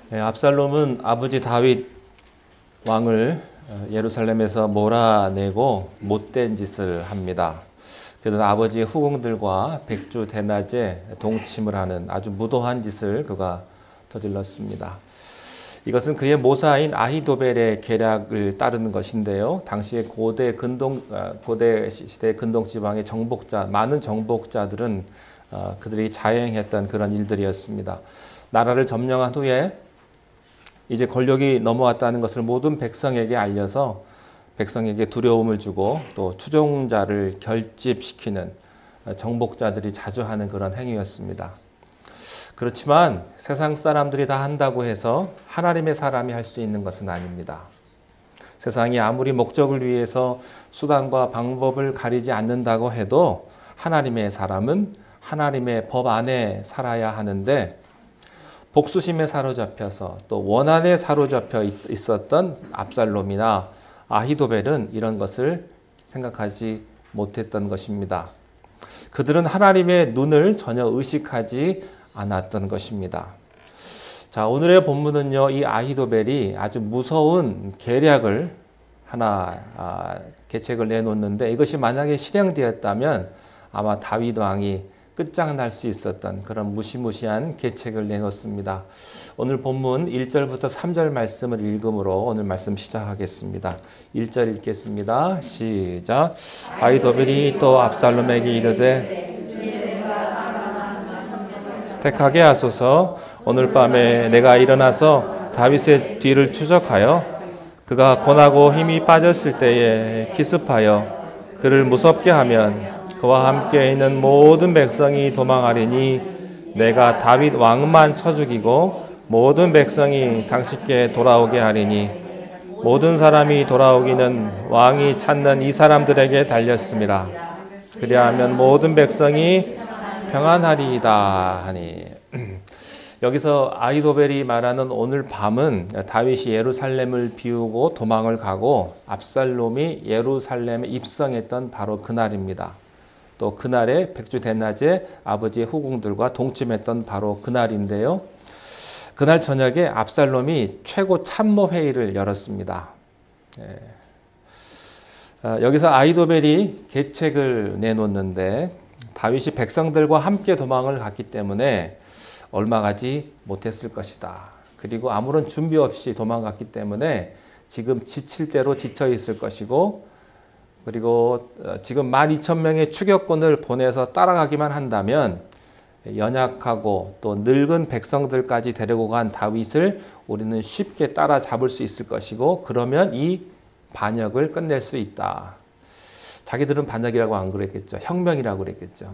압살롬은 아버지 다윗 왕을 예루살렘에서 몰아내고 못된 짓을 합니다. 그는 아버지의 후궁들과 백주 대낮에 동침을 하는 아주 무도한 짓을 그가 저질렀습니다. 이것은 그의 모사인 아히도벨의 계략을 따르는 것인데요. 당시에 고대 시대 근동 지방의 많은 정복자들은 그들이 자행했던 그런 일들이었습니다. 나라를 점령한 후에 이제 권력이 넘어왔다는 것을 모든 백성에게 알려서 백성에게 두려움을 주고 또 추종자를 결집시키는 정복자들이 자주 하는 그런 행위였습니다. 그렇지만 세상 사람들이 다 한다고 해서 하나님의 사람이 할 수 있는 것은 아닙니다. 세상이 아무리 목적을 위해서 수단과 방법을 가리지 않는다고 해도 하나님의 사람은 하나님의 법 안에 살아야 하는데 복수심에 사로잡혀서 또 원한에 사로잡혀 있었던 압살롬이나 아히도벨은 이런 것을 생각하지 못했던 것입니다. 그들은 하나님의 눈을 전혀 의식하지 않았던 것입니다. 자, 오늘의 본문은요, 이 아히도벨이 아주 무서운 계략을 하나 계책을 내놓는데 이것이 만약에 실행되었다면 아마 다윗 왕이 끝장날 수 있었던 그런 무시무시한 계책을 내놓습니다. 오늘 본문 1절부터 3절 말씀을 읽음으로 오늘 말씀 시작하겠습니다. 1절 읽겠습니다. 시작. 아히도벨이 또 압살롬에게 이르되 택하게 하소서. 오늘 밤에 내가 일어나서 다윗의 뒤를 추적하여 그가 고나고 힘이 빠졌을 때에 기습하여 그를 무섭게 하면 그와 함께 있는 모든 백성이 도망하리니 내가 다윗 왕만 쳐 죽이고 모든 백성이 당신께 돌아오게 하리니 모든 사람이 돌아오기는 왕이 찾는 이 사람들에게 달렸습니다. 그리하면 모든 백성이 평안하리이다 하니. 여기서 아히도벨이 말하는 오늘 밤은 다윗이 예루살렘을 비우고 도망을 가고 압살롬이 예루살렘에 입성했던 바로 그날입니다. 또 그날에 백주 대낮에 아버지의 후궁들과 동침했던 바로 그날인데요. 그날 저녁에 압살롬이 최고 참모 회의를 열었습니다. 여기서 아히도벨이 계책을 내놓는데 다윗이 백성들과 함께 도망을 갔기 때문에 얼마 가지 못했을 것이다. 그리고 아무런 준비 없이 도망갔기 때문에 지금 지칠 대로 지쳐 있을 것이고 그리고 지금 12,000명의 추격군을 보내서 따라가기만 한다면 연약하고 또 늙은 백성들까지 데리고 간 다윗을 우리는 쉽게 따라잡을 수 있을 것이고 그러면 이 반역을 끝낼 수 있다. 자기들은 반역이라고 안 그랬겠죠. 혁명이라고 그랬겠죠.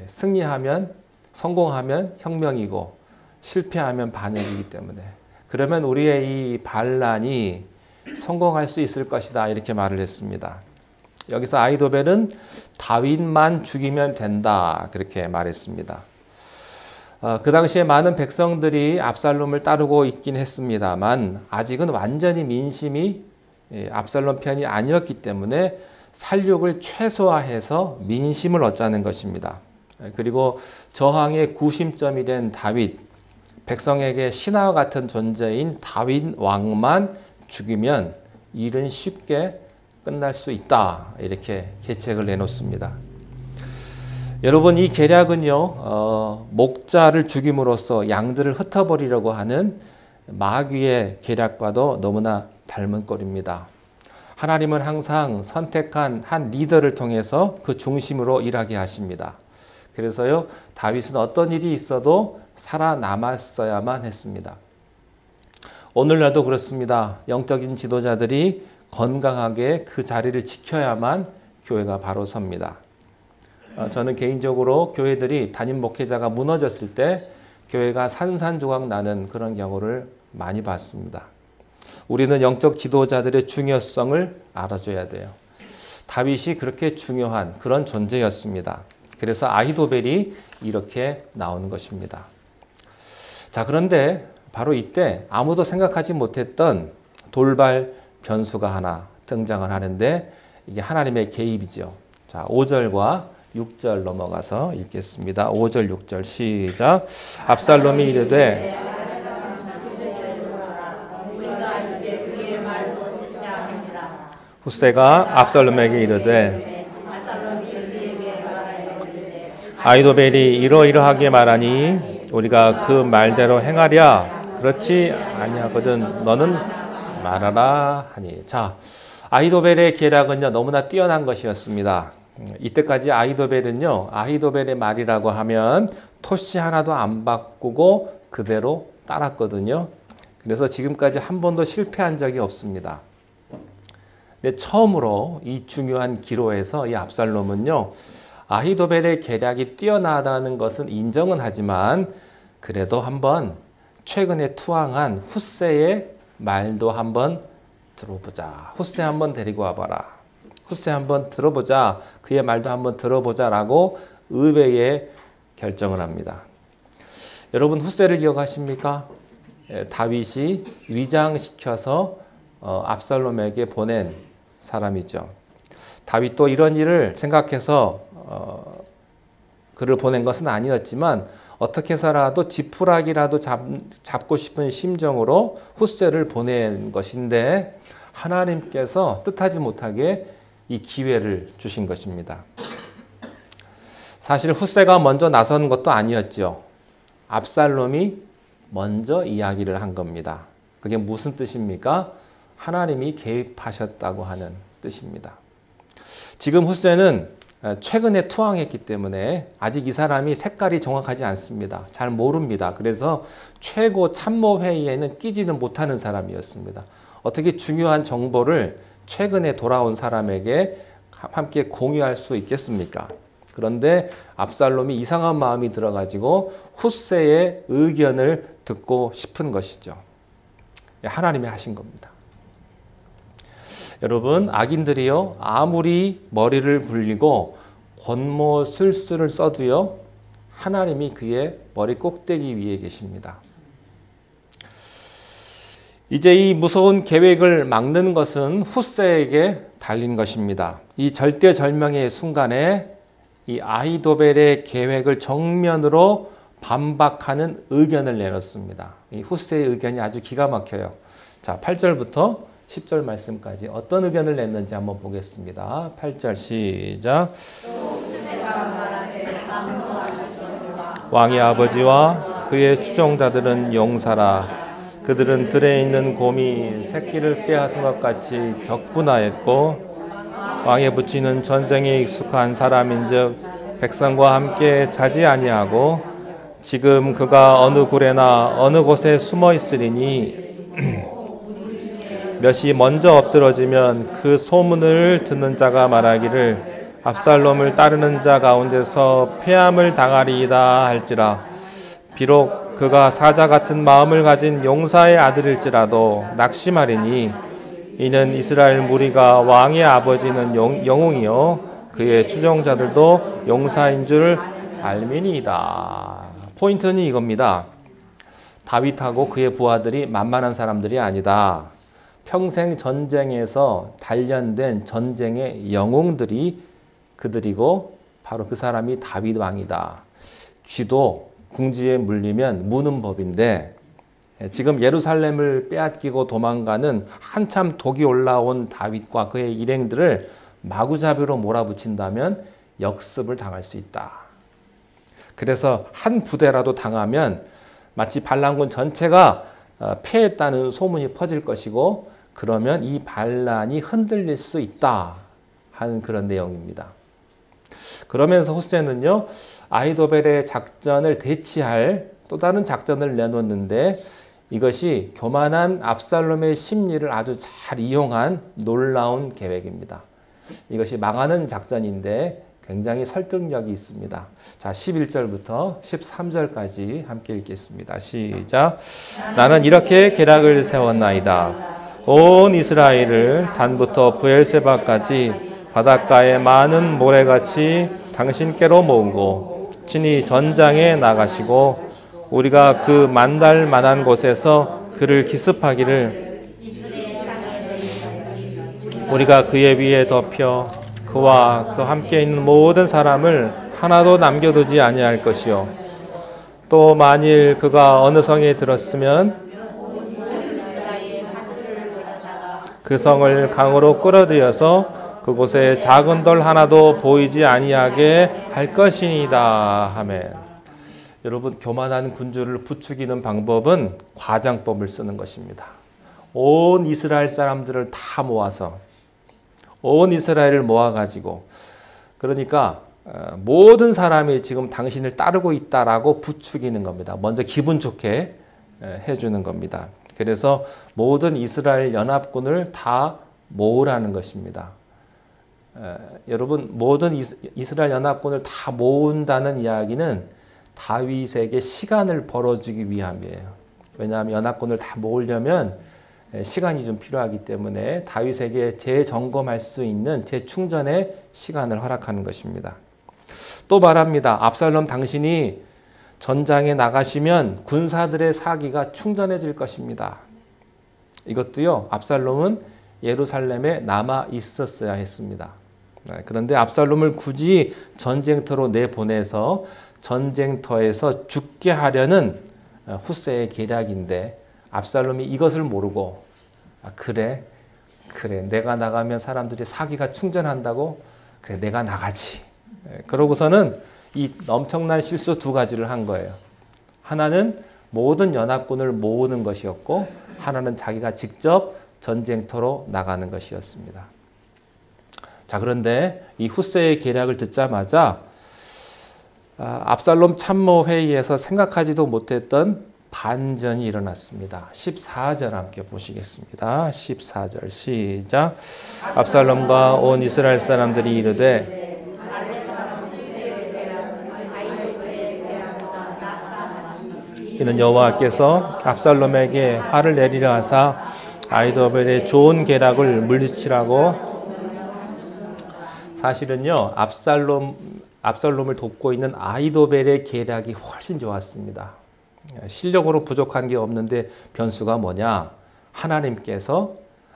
승리하면 성공하면 혁명이고 실패하면 반역이기 때문에 그러면 우리의 이 반란이 성공할 수 있을 것이다. 이렇게 말을 했습니다. 여기서 아히도벨은 다윗만 죽이면 된다 그렇게 말했습니다. 그 당시에 많은 백성들이 압살롬을 따르고 있긴 했습니다만 아직은 완전히 민심이 압살롬 편이 아니었기 때문에 살육을 최소화해서 민심을 얻자는 것입니다. 그리고 저항의 구심점이 된 다윗, 백성에게 신하와 같은 존재인 다윗 왕만 죽이면 일은 쉽게 끝날 수 있다. 이렇게 계책을 내놓습니다. 여러분 이 계략은요. 목자를 죽임으로써 양들을 흩어버리려고 하는 마귀의 계략과도 너무나 닮은 꼴입니다. 하나님은 항상 선택한 한 리더를 통해서 그 중심으로 일하게 하십니다. 그래서요. 다윗은 어떤 일이 있어도 살아남았어야만 했습니다. 오늘날도 그렇습니다. 영적인 지도자들이 건강하게 그 자리를 지켜야만 교회가 바로 섭니다. 저는 개인적으로 교회들이 담임 목회자가 무너졌을 때 교회가 산산조각 나는 그런 경우를 많이 봤습니다. 우리는 영적 지도자들의 중요성을 알아줘야 돼요. 다윗이 그렇게 중요한 그런 존재였습니다. 그래서 아히도벨이 이렇게 나오는 것입니다. 자, 그런데 바로 이때 아무도 생각하지 못했던 돌발 변수가 하나 등장을 하는데 이게 하나님의 개입이죠. 자, 5절과 6절 넘어가서 읽겠습니다. 5절, 6절 시작. 압살롬이 이르되 훗새가 압살롬에게 이르되 아히도벨이 이러이러하게 말하니 우리가 그 말대로 행하랴. 그렇지 아니하거든 너는 말하라 하니. 자, 아히도벨의 계략은요 너무나 뛰어난 것이었습니다. 이때까지 아히도벨의 말이라고 하면 토시 하나도 안 바꾸고 그대로 따랐거든요. 그래서 지금까지 한 번도 실패한 적이 없습니다. 근데 처음으로 이 중요한 기로에서 이 압살롬은요 아히도벨의 계략이 뛰어나다는 것은 인정은 하지만 그래도 한번 최근에 투항한 훗새의 말도 한번 들어보자. 훗새 한번 데리고 와봐라. 훗새 한번 들어보자. 그의 말도 한번 들어보자라고 의외의 결정을 합니다. 여러분 훗새를 기억하십니까? 다윗이 위장시켜서 압살롬에게 보낸 사람이죠. 다윗도 이런 일을 생각해서 그를 보낸 것은 아니었지만 어떻게 해서라도 지푸라기라도 잡고 싶은 심정으로 훗새를 보낸 것인데 하나님께서 뜻하지 못하게 이 기회를 주신 것입니다. 사실 훗새가 먼저 나선 것도 아니었죠. 압살롬이 먼저 이야기를 한 겁니다. 그게 무슨 뜻입니까? 하나님이 개입하셨다고 하는 뜻입니다. 지금 훗새는 최근에 투항했기 때문에 아직 이 사람이 색깔이 정확하지 않습니다. 잘 모릅니다. 그래서 최고 참모회의에는 끼지는 못하는 사람이었습니다. 어떻게 중요한 정보를 최근에 돌아온 사람에게 함께 공유할 수 있겠습니까? 그런데 압살롬이 이상한 마음이 들어가지고 훗새의 의견을 듣고 싶은 것이죠. 하나님이 하신 겁니다. 여러분, 악인들이요 아무리 머리를 굴리고 권모술수를 써도요 하나님이 그의 머리 꼭대기 위에 계십니다. 이제 이 무서운 계획을 막는 것은 훗새에게 달린 것입니다. 이 절대절명의 순간에 이 아히도벨의 계획을 정면으로 반박하는 의견을 내놓습니다. 이 훗새의 의견이 아주 기가 막혀요. 자, 8절부터 10절 말씀까지 어떤 의견을 냈는지 한번 보겠습니다. 8절 시작. 왕의 아버지와 그의 추종자들은 용사라. 그들은 들에 있는 곰이 새끼를 빼앗은 것 같이 격분하였고 왕에 붙이는 전쟁에 익숙한 사람인즉 백성과 함께 자지 아니하고 지금 그가 어느 굴에나 어느 곳에 숨어 있으리니 몇이 먼저 엎드러지면 그 소문을 듣는 자가 말하기를 압살롬을 따르는 자 가운데서 패함을 당하리이다 할지라. 비록 그가 사자 같은 마음을 가진 용사의 아들일지라도 낙심하리니 이는 이스라엘 무리가 왕의 아버지는 영웅이요 그의 추종자들도 용사인 줄 알미니이다. 포인트는 이겁니다. 다윗하고 그의 부하들이 만만한 사람들이 아니다. 평생 전쟁에서 단련된 전쟁의 영웅들이 그들이고 바로 그 사람이 다윗 왕이다. 쥐도 궁지에 물리면 무는 법인데 지금 예루살렘을 빼앗기고 도망가는 한참 독이 올라온 다윗과 그의 일행들을 마구잡이로 몰아붙인다면 역습을 당할 수 있다. 그래서 한 부대라도 당하면 마치 반란군 전체가 패했다는 소문이 퍼질 것이고 그러면 이 반란이 흔들릴 수 있다 하는 그런 내용입니다. 그러면서 훗새는요 아히도벨의 작전을 대치할 또 다른 작전을 내놓는데 이것이 교만한 압살롬의 심리를 아주 잘 이용한 놀라운 계획입니다. 이것이 망하는 작전인데 굉장히 설득력이 있습니다. 자, 11절부터 13절까지 함께 읽겠습니다. 시작. 나는 이렇게 계략을 세웠나이다. 온 이스라엘을 단부터 부엘세바까지 바닷가에 많은 모래같이 당신께로 모으고 친히 전장에 나가시고 우리가 그 만달 만한 곳에서 그를 기습하기를 우리가 그의 위에 덮여 그와 그 함께 있는 모든 사람을 하나도 남겨두지 아니할 것이요 또 만일 그가 어느 성에 들었으면 그 성을 강으로 끌어들여서 그곳에 작은 돌 하나도 보이지 아니하게 할 것이니이다. 아멘. 여러분, 교만한 군주를 부추기는 방법은 과장법을 쓰는 것입니다. 온 이스라엘 사람들을 다 모아서, 온 이스라엘을 모아가지고, 그러니까 모든 사람이 지금 당신을 따르고 있다라고 부추기는 겁니다. 먼저 기분 좋게 해주는 겁니다. 그래서 모든 이스라엘 연합군을 다 모으라는 것입니다. 여러분, 모든 이스라엘 연합군을 다 모은다는 이야기는 다윗에게 시간을 벌어주기 위함이에요. 왜냐하면 연합군을 다 모으려면 시간이 좀 필요하기 때문에 다윗에게 재점검할 수 있는 재충전의 시간을 허락하는 것입니다. 또 말합니다. 압살롬, 당신이 전장에 나가시면 군사들의 사기가 충전해질 것입니다. 이것도요, 압살롬은 예루살렘에 남아 있었어야 했습니다. 그런데 압살롬을 굳이 전쟁터로 내보내서 전쟁터에서 죽게 하려는 후세의 계략인데, 압살롬이 이것을 모르고 그래 내가 나가면 사람들이 사기가 충전한다고, 그래 내가 나가지. 그러고서는 이 엄청난 실수 두 가지를 한 거예요. 하나는 모든 연합군을 모으는 것이었고, 하나는 자기가 직접 전쟁터로 나가는 것이었습니다. 자, 그런데 이 후세의 계략을 듣자마자 압살롬 참모 회의에서 생각하지도 못했던 반전이 일어났습니다. 14절 함께 보시겠습니다. 14절 시작. 압살롬과 온 이스라엘 사람들이 이르되 이는 여호와께서 압살롬에게 화를 내리려 하사 아히도벨의 좋은 계략을 물리치라고. 사실은요, 압살롬을 돕고 있는 아히도벨의 계략이 훨씬 좋았습니다. 실력으로 부족한 게 없는데 변수가 뭐냐? 하나님께서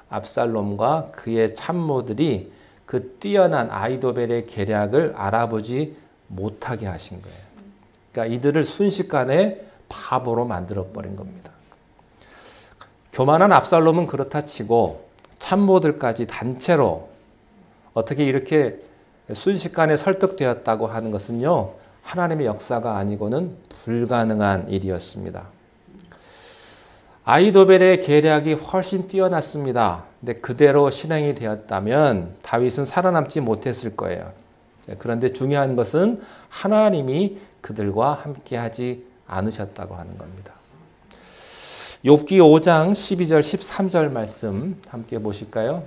압살롬과 그의 참모들이 그 뛰어난 아히도벨의 계략을 알아보지 못하게 하신 거예요. 그러니까 이들을 순식간에 바보로 만들어버린 겁니다. 교만한 압살롬은 그렇다 치고 참모들까지 단체로 어떻게 이렇게 순식간에 설득되었다고 하는 것은요, 하나님의 역사가 아니고는 불가능한 일이었습니다. 아히도벨의 계략이 훨씬 뛰어났습니다. 근데 그대로 실행이 되었다면 다윗은 살아남지 못했을 거예요. 그런데 중요한 것은 하나님이 그들과 함께하지 않으셨다고 하는 겁니다. 욥기 5장 12절 13절 말씀 함께 보실까요?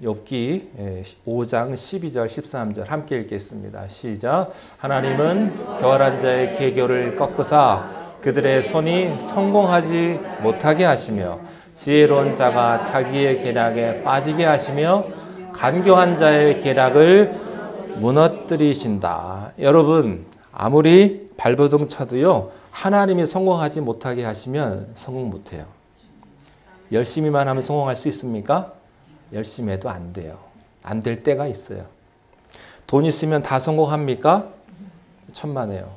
욥기 5장 12절 13절 함께 읽겠습니다. 시작. 하나님은 교활한 자의 계교를 꺾으사 그들의 손이 성공하지 못하게 하시며 지혜로운 자가 자기의 계략에 빠지게 하시며 간교한 자의 계략을 무너뜨리신다. 여러분, 아무리 발버둥 쳐도요, 하나님이 성공하지 못하게 하시면 성공 못해요. 열심히만 하면 성공할 수 있습니까? 열심히 해도 안 돼요. 안 될 때가 있어요. 돈 있으면 다 성공합니까? 천만에요.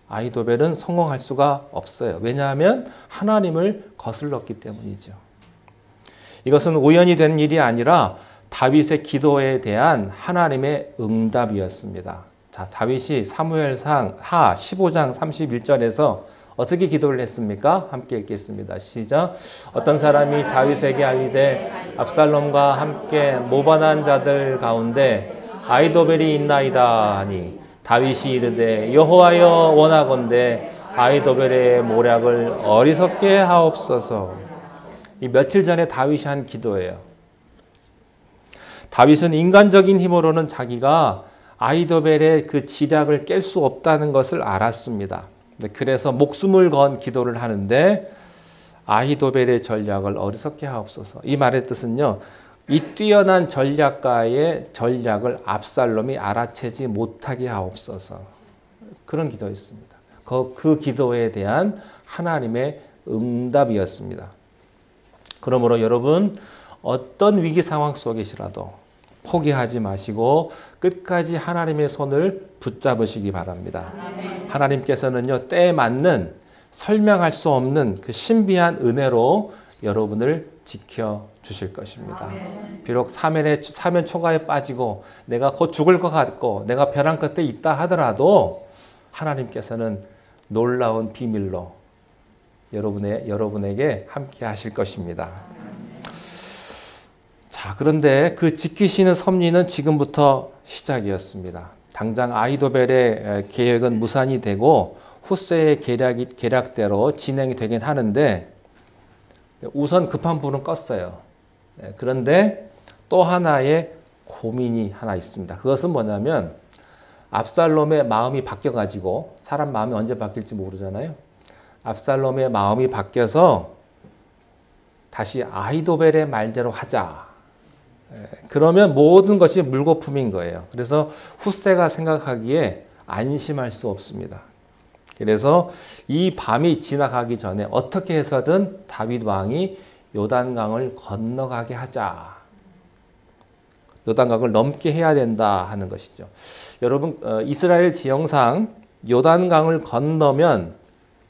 아히도벨은 성공할 수가 없어요. 왜냐하면 하나님을 거슬렀기 때문이죠. 이것은 우연히 된 일이 아니라 다윗의 기도에 대한 하나님의 응답이었습니다. 자, 다윗이 사무엘상 하 15장 31절에서 어떻게 기도를 했습니까? 함께 읽겠습니다. 시작. 어떤 사람이 다윗에게 알리되 압살롬과 함께 모반한 자들 가운데 아히도벨이 있나이다 하니 다윗이 이르되 여호와여 원하건대 아히도벨의 모략을 어리석게 하옵소서. 이 며칠 전에 다윗이 한 기도예요. 다윗은 인간적인 힘으로는 자기가 아히도벨의 그 지략을 깰 수 없다는 것을 알았습니다. 그래서 목숨을 건 기도를 하는데 아히도벨의 전략을 어리석게 하옵소서. 이 말의 뜻은요, 이 뛰어난 전략가의 전략을 압살롬이 알아채지 못하게 하옵소서. 그런 기도였습니다. 그 기도에 대한 하나님의 응답이었습니다. 그러므로 여러분, 어떤 위기 상황 속이시라도 포기하지 마시고 끝까지 하나님의 손을 붙잡으시기 바랍니다. 하나님께서는요, 때에 맞는 설명할 수 없는 그 신비한 은혜로 여러분을 지켜주실 것입니다. 비록 사면 초가에 빠지고 내가 곧 죽을 것 같고 내가 벼랑 끝에 있다 하더라도 하나님께서는 놀라운 비밀로 여러분에게 함께 하실 것입니다. 자, 그런데 그 지키시는 섭리는 지금부터 시작이었습니다. 당장 아히도벨의 계획은 무산이 되고 후세의 계략대로 진행이 되긴 하는데 우선 급한 불은 껐어요. 그런데 또 하나의 고민이 하나 있습니다. 그것은 뭐냐면 압살롬의 마음이 바뀌어가지고 사람 마음이 언제 바뀔지 모르잖아요. 압살롬의 마음이 바뀌어서 다시 아히도벨의 말대로 하자. 그러면 모든 것이 물거품인 거예요. 그래서 후세가 생각하기에 안심할 수 없습니다. 그래서 이 밤이 지나가기 전에 어떻게 해서든 다윗 왕이 요단강을 건너가게 하자. 요단강을 넘게 해야 된다 하는 것이죠. 여러분, 이스라엘 지형상 요단강을 건너면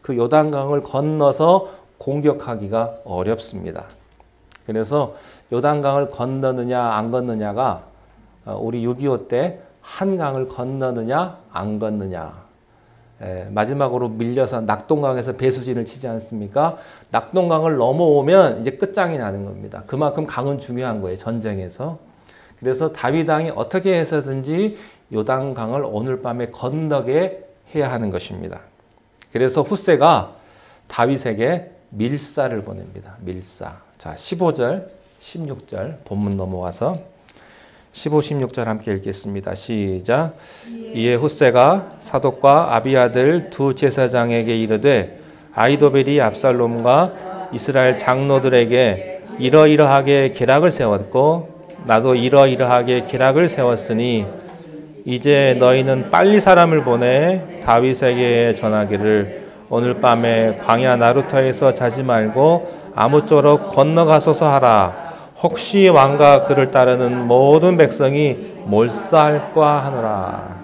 그 요단강을 건너서 공격하기가 어렵습니다. 그래서 요단강을 건너느냐 안 건너냐가 우리 6.25 때 한강을 건너느냐 안 건너냐, 마지막으로 밀려서 낙동강에서 배수진을 치지 않습니까? 낙동강을 넘어오면 이제 끝장이 나는 겁니다. 그만큼 강은 중요한 거예요, 전쟁에서. 그래서 다윗 왕이 어떻게 해서든지 요단강을 오늘 밤에 건너게 해야 하는 것입니다. 그래서 후세가 다윗에게 밀사를 보냅니다. 밀사. 자, 15절, 16절 본문 넘어와서 15, 16절 함께 읽겠습니다. 시작. 이에 후세가 사독과 아비아들 두 제사장에게 이르되 아히도벨이 압살롬과 이스라엘 장로들에게 이러이러하게 계략을 세웠고 나도 이러이러하게 계략을 세웠으니 이제 너희는 빨리 사람을 보내 다윗에게 전하기를 오늘 밤에 광야 나루터에서 자지 말고 아무쪼록 건너가소서 하라. 혹시 왕과 그를 따르는 모든 백성이 몰사할까 하노라.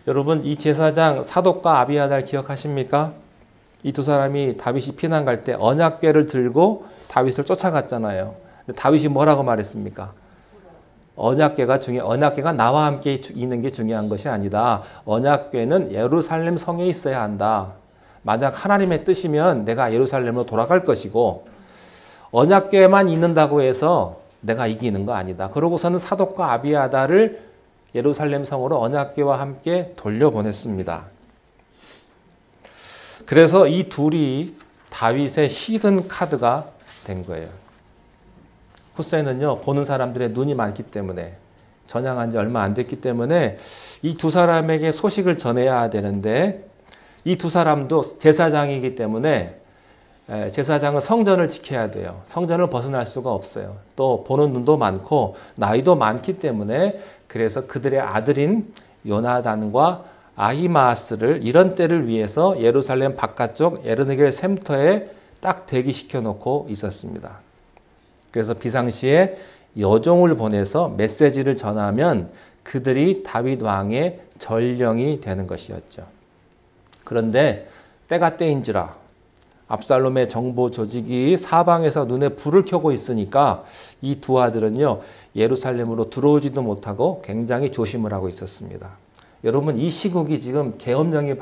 여러분, 이 제사장 사독과 아비아달 기억하십니까? 이 두 사람이 다윗이 피난 갈 때 언약궤를 들고 다윗을 쫓아갔잖아요. 근데 다윗이 뭐라고 말했습니까? 언약궤가 나와 함께 있는 게 중요한 것이 아니다. 언약궤는 예루살렘 성에 있어야 한다. 만약 하나님의 뜻이면 내가 예루살렘으로 돌아갈 것이고 언약궤만 있는다고 해서 내가 이기는 거 아니다. 그러고서는 사독과 아비아달을 예루살렘 성으로 언약궤와 함께 돌려보냈습니다. 그래서 이 둘이 다윗의 히든 카드가 된 거예요. 후세는요, 보는 사람들의 눈이 많기 때문에, 전향한 지 얼마 안 됐기 때문에 이 두 사람에게 소식을 전해야 되는데, 이 두 사람도 제사장이기 때문에 제사장은 성전을 지켜야 돼요. 성전을 벗어날 수가 없어요. 또 보는 눈도 많고 나이도 많기 때문에, 그래서 그들의 아들인 요나단과 아히마아스를 이런 때를 위해서 예루살렘 바깥쪽 에르느겔 샘터에 딱 대기시켜 놓고 있었습니다. 그래서 비상시에 여종을 보내서 메시지를 전하면 그들이 다윗 왕의 전령이 되는 것이었죠. 그런데 때가 때인지라 압살롬의 정보 조직이 사방에서 눈에 불을 켜고 있으니까 이 두 아들은요, 예루살렘으로 들어오지도 못하고 굉장히 조심을 하고 있었습니다. 여러분, 이 시국이 지금 계엄령이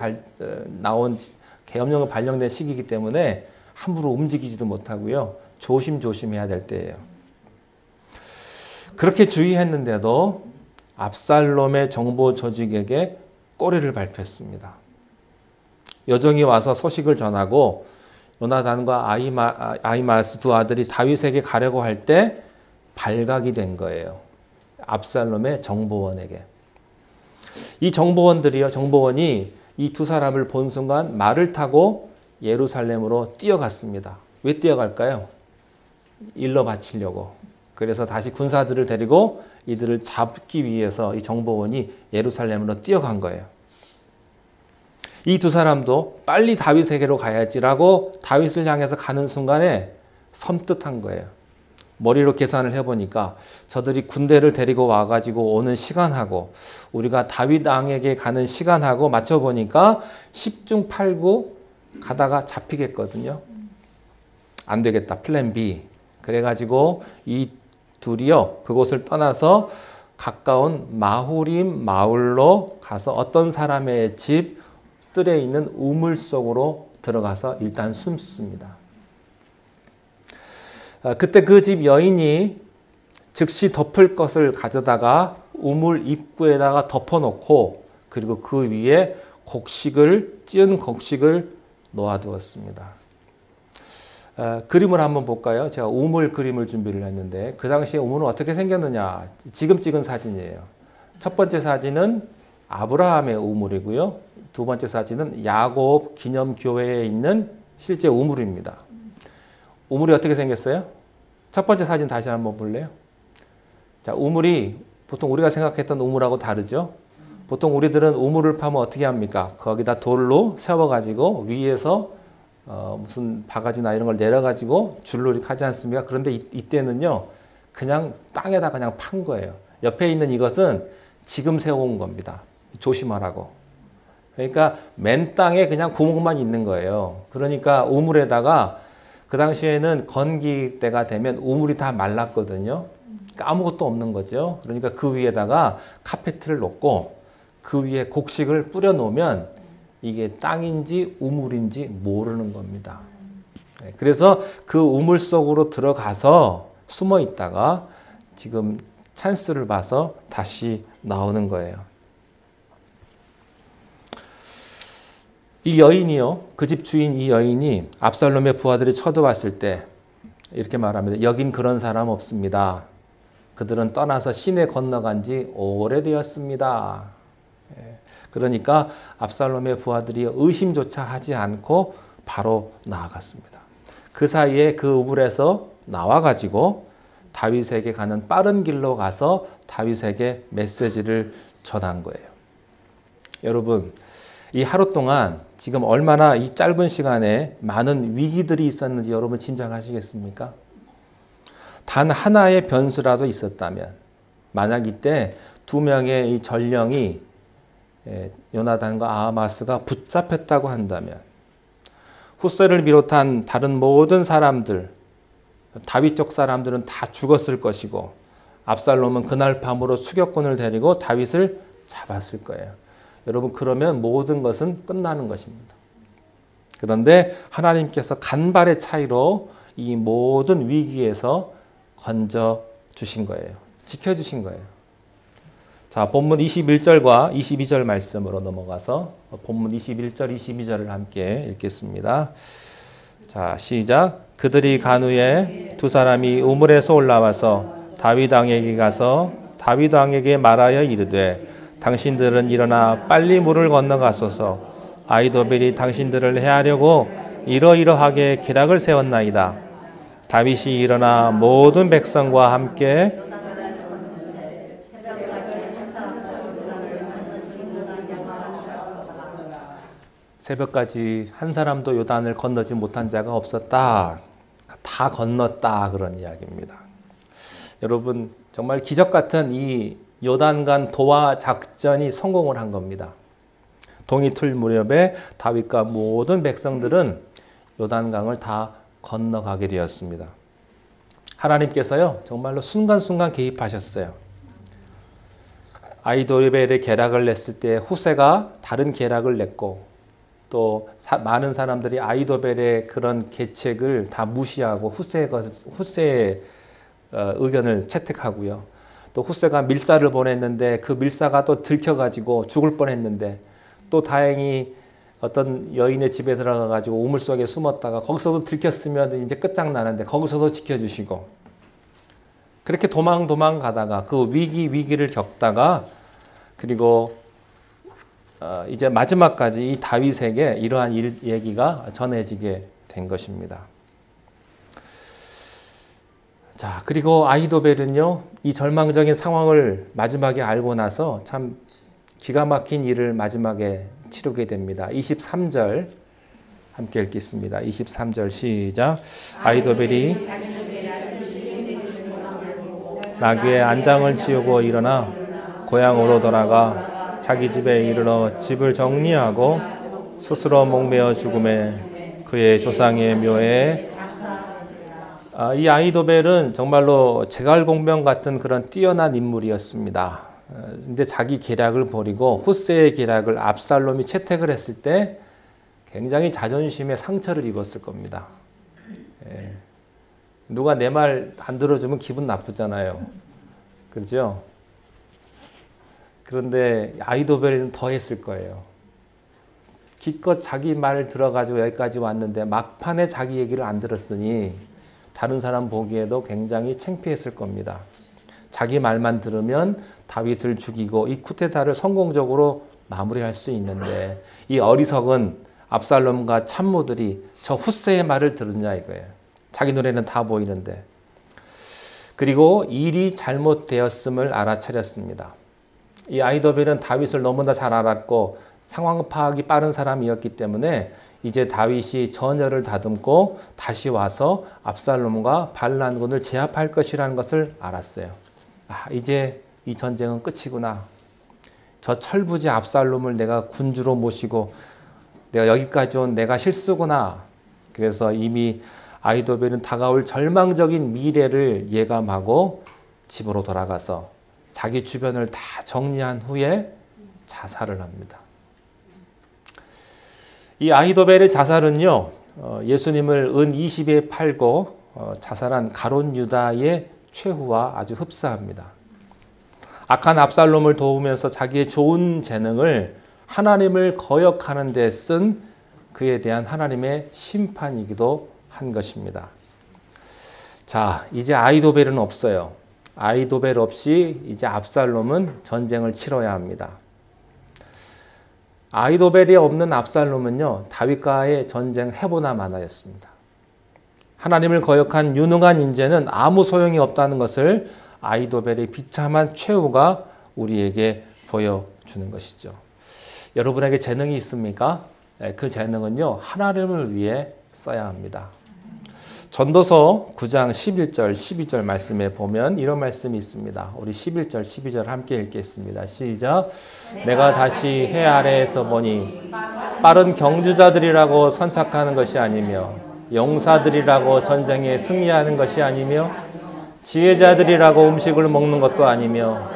발령된 시기이기 때문에 함부로 움직이지도 못하고요, 조심해야 될 때예요. 그렇게 주의했는데도 압살롬의 정보 조직에게 꼬리를 밟혔습니다. 여종이 와서 소식을 전하고 요나단과 아히마아스 두 아들이 다윗에게 가려고 할 때 발각이 된 거예요. 압살롬의 정보원에게. 이 정보원이 이 두 사람을 본 순간 말을 타고 예루살렘으로 뛰어갔습니다. 왜 뛰어갈까요? 일러 바치려고. 그래서 다시 군사들을 데리고 이들을 잡기 위해서 이 정보원이 예루살렘으로 뛰어간 거예요. 이 두 사람도 빨리 다윗에게로 가야지라고 다윗을 향해서 가는 순간에 섬뜩한 거예요. 머리로 계산을 해보니까 저들이 군대를 데리고 와가지고 오는 시간하고 우리가 다윗 왕에게 가는 시간하고 맞춰보니까 10중 8구 가다가 잡히겠거든요. 안 되겠다. 플랜 B. 그래가지고 이 둘이요. 그곳을 떠나서 가까운 마후림 마을로 가서 어떤 사람의 집 뜰에 있는 우물 속으로 들어가서 일단 숨습니다. 그때 그 집 여인이 즉시 덮을 것을 가져다가 우물 입구에다가 덮어놓고 그리고 그 위에 찌은 곡식을 놓아두었습니다. 그림을 한번 볼까요? 제가 우물 그림을 준비를 했는데 그 당시에 우물은 어떻게 생겼느냐? 지금 찍은 사진이에요. 첫 번째 사진은 아브라함의 우물이고요. 두 번째 사진은 야곱 기념교회에 있는 실제 우물입니다. 우물이 어떻게 생겼어요? 첫 번째 사진 다시 한번 볼래요? 자, 우물이 보통 우리가 생각했던 우물하고 다르죠? 보통 우리들은 우물을 파면 어떻게 합니까? 거기다 돌로 세워가지고 위에서 무슨 바가지나 이런 걸 내려가지고 줄로 이렇게 하지 않습니까? 그런데 이때는요, 그냥 땅에다 그냥 판 거예요. 옆에 있는 이것은 지금 세워온 겁니다. 조심하라고. 그러니까 맨 땅에 그냥 구멍만 있는 거예요. 그러니까 우물에다가 그 당시에는 건기 때가 되면 우물이 다 말랐거든요. 그러니까 아무것도 없는 거죠. 그러니까 그 위에다가 카페트를 놓고 그 위에 곡식을 뿌려 놓으면 이게 땅인지 우물인지 모르는 겁니다. 그래서 그 우물 속으로 들어가서 숨어 있다가 지금 찬스를 봐서 다시 나오는 거예요. 이 여인이요, 그 집 주인 이 여인이 압살롬의 부하들이 쳐들어왔을 때 이렇게 말합니다. 여긴 그런 사람 없습니다. 그들은 떠나서 시내 건너간 지 오래되었습니다. 그러니까 압살롬의 부하들이 의심조차 하지 않고 바로 나아갔습니다. 그 사이에 그 우물에서 나와가지고 다윗에게 가는 빠른 길로 가서 다윗에게 메시지를 전한 거예요. 여러분, 이 하루 동안 지금 얼마나 이 짧은 시간에 많은 위기들이 있었는지 여러분 짐작하시겠습니까? 단 하나의 변수라도 있었다면, 만약 이때 두 명의 이 전령이 요나단과 아하마스가 붙잡혔다고 한다면 후세를 비롯한 다른 모든 사람들, 다윗 쪽 사람들은 다 죽었을 것이고 압살롬은 그날 밤으로 추격군을 데리고 다윗을 잡았을 거예요. 여러분, 그러면 모든 것은 끝나는 것입니다. 그런데 하나님께서 간발의 차이로 이 모든 위기에서 건져 주신 거예요. 지켜주신 거예요. 자, 본문 21절과 22절 말씀으로 넘어가서 본문 21절, 22절을 함께 읽겠습니다. 자, 시작. 그들이 간 후에 두 사람이 우물에서 올라와서 다윗 왕에게 가서 다윗 왕에게 말하여 이르되 당신들은 일어나 빨리 물을 건너가소서. 아히도벨이 당신들을 해하려고 이러이러하게 계략을 세웠나이다. 다윗이 일어나 모든 백성과 함께 새벽까지 한 사람도 요단을 건너지 못한 자가 없었다. 다 건넜다. 그런 이야기입니다. 여러분, 정말 기적 같은 이 요단간 도하 작전이 성공을 한 겁니다. 동이 틀 무렵에 다윗과 모든 백성들은 요단강을 다 건너가게 되었습니다. 하나님께서요, 정말로 순간순간 개입하셨어요. 아히도벨의 계략을 냈을 때 후세가 다른 계략을 냈고 또 많은 사람들이 아히도벨의 그런 계책을 다 무시하고 후세의 의견을 채택하고요. 또 후세가 밀사를 보냈는데 그 밀사가 또 들켜가지고 죽을 뻔했는데 또 다행히 어떤 여인의 집에 들어가가지고 우물 속에 숨었다가 거기서도 들켰으면 이제 끝장나는데 거기서도 지켜주시고 그렇게 도망 가다가 그 위기를 겪다가 그리고 이제 마지막까지 이 다윗에게 이러한 얘기가 전해지게 된 것입니다. 자, 그리고 아히도벨은요, 이 절망적인 상황을 마지막에 알고 나서 참 기가 막힌 일을 마지막에 치르게 됩니다. 23절 함께 읽겠습니다. 23절 시작. 아히도벨이 나귀의 안장을 치우고 일어나 고향으로 돌아가 자기 집에 이르러 집을 정리하고 스스로 목매어 죽음에 그의 조상의 묘에. 이 아히도벨은 정말로 제갈공명 같은 그런 뛰어난 인물이었습니다. 근데 자기 계략을 버리고 후세의 계략을 압살롬이 채택을 했을 때 굉장히 자존심에 상처를 입었을 겁니다. 누가 내 말 안 들어주면 기분 나쁘잖아요. 그렇죠? 그런데 아히도벨은 더 했을 거예요. 기껏 자기 말을 들어가지고 여기까지 왔는데 막판에 자기 얘기를 안 들었으니 다른 사람 보기에도 굉장히 창피했을 겁니다. 자기 말만 들으면 다윗을 죽이고 이 쿠데타를 성공적으로 마무리할 수 있는데 이 어리석은 압살롬과 참모들이 저 후세의 말을 들으냐 이거예요. 자기 눈에는 다 보이는데. 그리고 일이 잘못되었음을 알아차렸습니다. 이 아히도벨은 다윗을 너무나 잘 알았고 상황 파악이 빠른 사람이었기 때문에 이제 다윗이 전열을 다듬고 다시 와서 압살롬과 반란군을 제압할 것이라는 것을 알았어요. 이제 이 전쟁은 끝이구나. 저 철부지 압살롬을 내가 군주로 모시고 내가 여기까지 온 내가 실수구나. 그래서 이미 아히도벨은 다가올 절망적인 미래를 예감하고 집으로 돌아가서 자기 주변을 다 정리한 후에 자살을 합니다. 이 아히도벨의 자살은요, 예수님을 은 20에 팔고 자살한 가룟 유다의 최후와 아주 흡사합니다. 악한 압살롬을 도우면서 자기의 좋은 재능을 하나님을 거역하는 데 쓴 그에 대한 하나님의 심판이기도 한 것입니다. 자, 이제 아히도벨은 없어요. 아히도벨 없이 이제 압살롬은 전쟁을 치러야 합니다. 아히도벨이 없는 압살롬은요, 다윗과의 전쟁 해보나 마나였습니다. 하나님을 거역한 유능한 인재는 아무 소용이 없다는 것을 아히도벨의 비참한 최후가 우리에게 보여주는 것이죠. 여러분에게 재능이 있습니까? 그 재능은요, 하나님을 위해 써야 합니다. 전도서 9장 11절, 12절 말씀에 보면 이런 말씀이 있습니다. 우리 11절, 12절 함께 읽겠습니다. 시작. 내가 다시 해 아래에서 보니 빠른 경주자들이라고 선착하는 것이 아니며 용사들이라고 전쟁에 승리하는 것이 아니며 지혜자들이라고 음식을 먹는 것도 아니며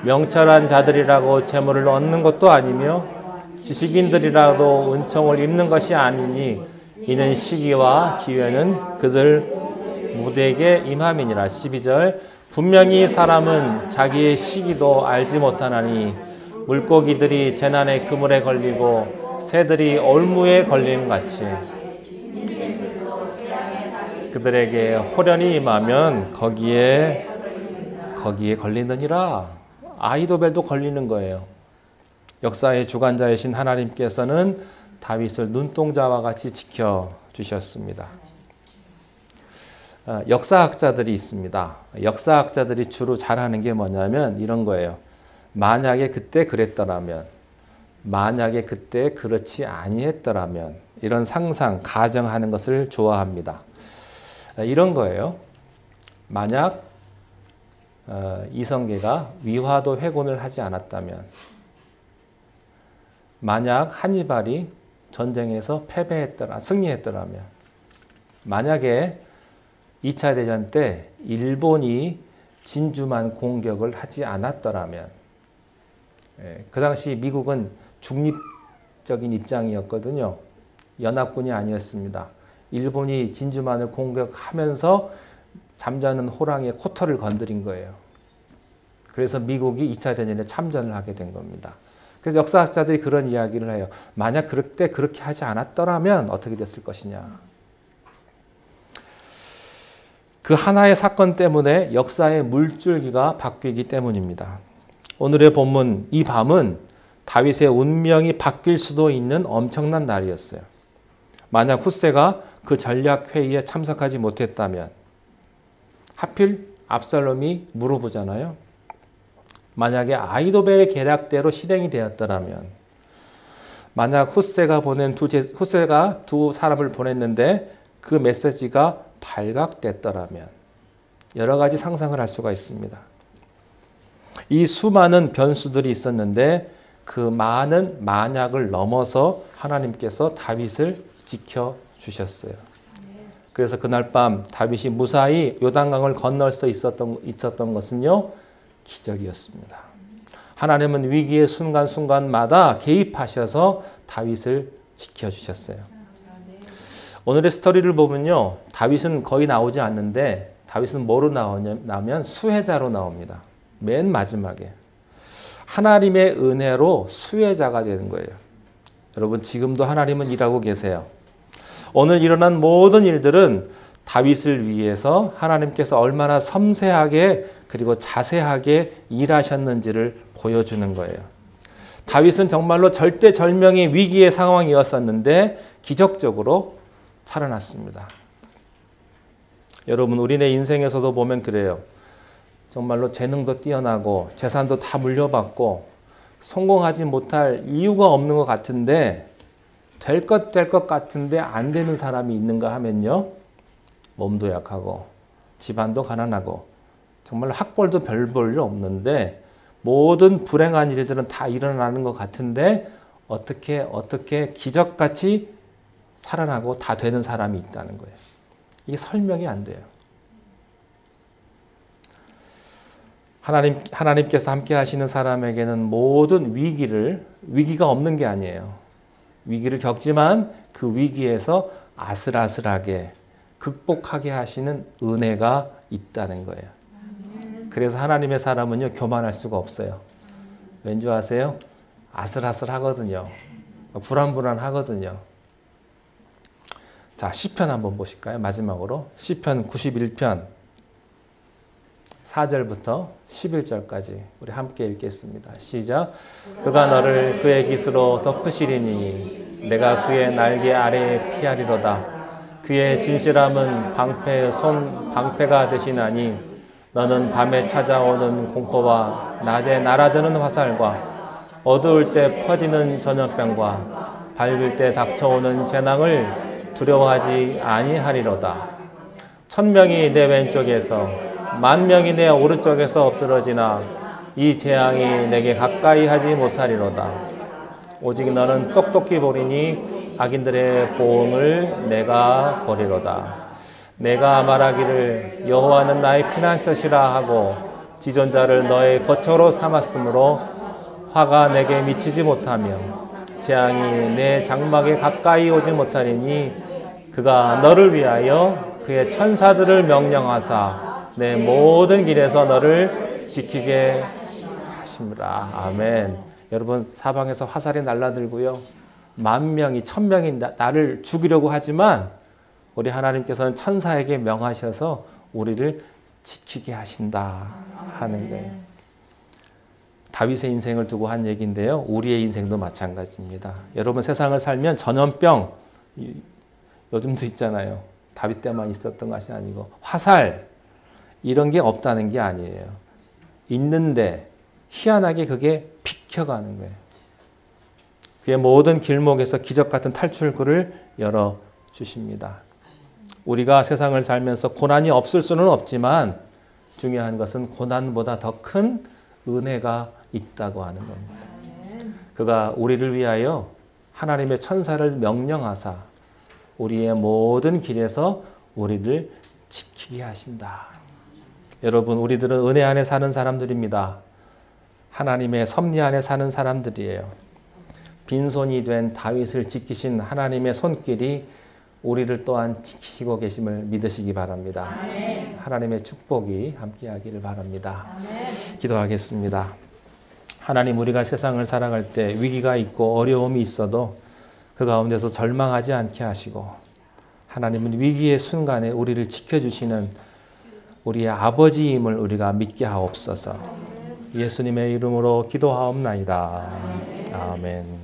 명철한 자들이라고 재물을 얻는 것도 아니며 지식인들이라도 은총을 입는 것이 아니니 이는 시기와 기회는 그들 모두에게 임함이니라. 12절. 분명히 사람은 자기의 시기도 알지 못하나니 물고기들이 재난의 그물에 걸리고 새들이 올무에 걸림 같이 그들에게 호련히 임하면 거기에 걸리느니라. 아히도벨도 걸리는 거예요. 역사의 주관자이신 하나님께서는 다윗을 눈동자와 같이 지켜주셨습니다. 역사학자들이 있습니다. 역사학자들이 주로 잘하는 게 뭐냐면 이런 거예요. 만약에 그때 그랬더라면, 만약에 그때 그렇지 아니했더라면, 이런 상상, 가정하는 것을 좋아합니다. 이런 거예요. 만약 이성계가 위화도 회군을 하지 않았다면, 만약 한니발이 전쟁에서 승리했더라면, 만약에 2차 대전 때 일본이 진주만 공격을 하지 않았더라면, 그 당시 미국은 중립적인 입장이었거든요. 연합군이 아니었습니다. 일본이 진주만을 공격하면서 잠자는 호랑이의 코털을 건드린 거예요. 그래서 미국이 2차 대전에 참전을 하게 된 겁니다. 그래서 역사학자들이 그런 이야기를 해요. 만약 그때 그렇게 하지 않았더라면 어떻게 됐을 것이냐. 그 하나의 사건 때문에 역사의 물줄기가 바뀌기 때문입니다. 오늘의 본문, 이 밤은 다윗의 운명이 바뀔 수도 있는 엄청난 날이었어요. 만약 후세가 그 전략회의에 참석하지 못했다면, 하필 압살롬이 물어보잖아요. 만약에 아히도벨의 계략대로 실행이 되었더라면, 만약 후세가 두 사람을 보냈는데 그 메시지가 발각됐더라면, 여러 가지 상상을 할 수가 있습니다. 이 수많은 변수들이 있었는데 그 많은 만약을 넘어서 하나님께서 다윗을 지켜주셨어요. 그래서 그날 밤 다윗이 무사히 요단강을 건널 수 있었던 것은요, 기적이었습니다. 하나님은 위기의 순간순간마다 개입하셔서 다윗을 지켜주셨어요. 오늘의 스토리를 보면요, 다윗은 거의 나오지 않는데 다윗은 뭐로 나오냐면 수혜자로 나옵니다. 맨 마지막에. 하나님의 은혜로 수혜자가 되는 거예요. 여러분, 지금도 하나님은 일하고 계세요. 오늘 일어난 모든 일들은 다윗을 위해서 하나님께서 얼마나 섬세하게 그리고 자세하게 일하셨는지를 보여주는 거예요. 다윗은 정말로 절대절명의 위기의 상황이었었는데 기적적으로 살아났습니다. 여러분, 우리네 인생에서도 보면 그래요. 정말로 재능도 뛰어나고 재산도 다 물려받고 성공하지 못할 이유가 없는 것 같은데 될 것 같은데 안 되는 사람이 있는가 하면요, 몸도 약하고 집안도 가난하고 정말 학벌도 별 볼 일 없는데 모든 불행한 일들은 다 일어나는 것 같은데 어떻게 기적같이 살아나고 다 되는 사람이 있다는 거예요. 이게 설명이 안 돼요. 하나님께서 함께 하시는 사람에게는 모든 위기가 없는 게 아니에요. 위기를 겪지만 그 위기에서 아슬아슬하게 극복하게 하시는 은혜가 있다는 거예요. 그래서 하나님의 사람은요, 교만할 수가 없어요. 왠지 아세요? 아슬아슬하거든요. 불안불안하거든요. 자, 시편 한번 보실까요? 마지막으로 시편 91편 4절부터 11절까지 우리 함께 읽겠습니다. 시작. 그가 너를 그의 깃으로 덮으시리니 내가 그의 날개 아래에 피하리로다. 그의 진실함은 방패가 되시나니 너는 밤에 찾아오는 공포와 낮에 날아드는 화살과 어두울 때 퍼지는 전염병과 밝을 때 닥쳐오는 재앙을 두려워하지 아니하리로다. 1000명이 내 왼쪽에서 10,000명이 내 오른쪽에서 엎드러지나 이 재앙이 내게 가까이 하지 못하리로다. 오직 너는 똑똑히 보리니 악인들의 보응을 내가 보리로다. 내가 말하기를 여호와는 나의 피난처시라 하고 지존자를 너의 거처로 삼았으므로 화가 내게 미치지 못하며 재앙이 내 장막에 가까이 오지 못하리니 그가 너를 위하여 그의 천사들을 명령하사 내 모든 길에서 너를 지키게 하심이라. 아멘. 여러분, 사방에서 화살이 날라들고요, 10,000명이 1000명이 나를 죽이려고 하지만 우리 하나님께서는 천사에게 명하셔서 우리를 지키게 하신다 하는 거예요. 다윗의 인생을 두고 한 얘기인데요, 우리의 인생도 마찬가지입니다. 여러분, 세상을 살면 전염병, 요즘도 있잖아요. 다윗 때만 있었던 것이 아니고 화살, 이런 게 없다는 게 아니에요. 있는데 희한하게 그게 비켜가는 거예요. 그의 모든 길목에서 기적 같은 탈출구를 열어주십니다. 우리가 세상을 살면서 고난이 없을 수는 없지만 중요한 것은 고난보다 더 큰 은혜가 있다고 하는 겁니다. 그가 우리를 위하여 하나님의 천사를 명령하사 우리의 모든 길에서 우리를 지키게 하신다. 여러분, 우리들은 은혜 안에 사는 사람들입니다. 하나님의 섭리 안에 사는 사람들이에요. 빈손이 된 다윗을 지키신 하나님의 손길이 우리를 또한 지키시고 계심을 믿으시기 바랍니다. 아멘. 하나님의 축복이 함께하기를 바랍니다. 아멘. 기도하겠습니다. 하나님, 우리가 세상을 살아갈 때 위기가 있고 어려움이 있어도 그 가운데서 절망하지 않게 하시고 하나님은 위기의 순간에 우리를 지켜주시는 우리의 아버지임을 우리가 믿게 하옵소서. 예수님의 이름으로 기도하옵나이다. 아멘.